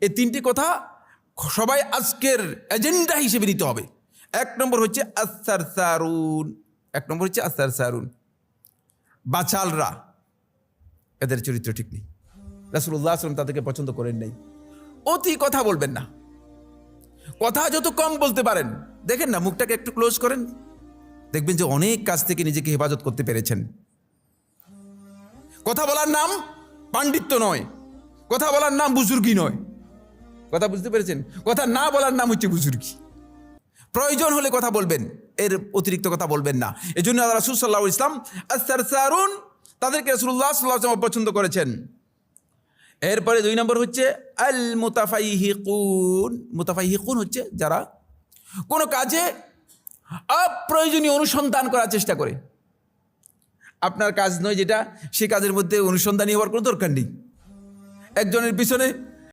এই তিনটি কথা সবাই আজকের এজেন্ডা হিসেবে নিতে হবে। এক নম্বর হচ্ছে আসারসারুন, বাচালরা, এদের চরিত্র ঠিক নেই। রাসূলুল্লাহ সাল্লাল্লাহু আলাইহি ওয়াসাল্লাম তাদেরকে পছন্দ করেন নাই। অতি কথা বলবেন না, কথা যত কম বলতে পারেন। দেখেন না, মুখটাকে একটু ক্লোজ করেন, দেখবেন যে অনেক কাজ থেকে নিজেকে হেফাজত করতে পেরেছেন। কথা বলার নাম পাণ্ডিত্য নয়, কথা বলার নাম বুজুর্গি নয়। কথা বুঝতে পেরেছেন? কথা না বলার নাম হচ্ছে বুজুর্গি। প্রয়োজন হলে কথা বলবেন, এর অতিরিক্ত কথা বলবেন না। এই জন্য রাসূল সাল্লাল্লাহু আলাইহি ওয়াসাল্লাম আস-সারসারুন, তাদেরকে রাসূলুল্লাহ সাল্লাল্লাহু আলাইহি ওয়াসাল্লাম পছন্দ করেছেন। এরপরে 2 নম্বর হচ্ছে আল মুতাফাইহিকুন। মুতাফাইহিকুন হচ্ছে যারা কোনো কাজে অপ্রয়োজনীয় অনুসন্ধান করার চেষ্টা করে। আপনার কাজ নয় যেটা, সে কাজের মধ্যে অনুসন্ধানী হওয়ার কোনো দরকার নেই। একজনের পিছনে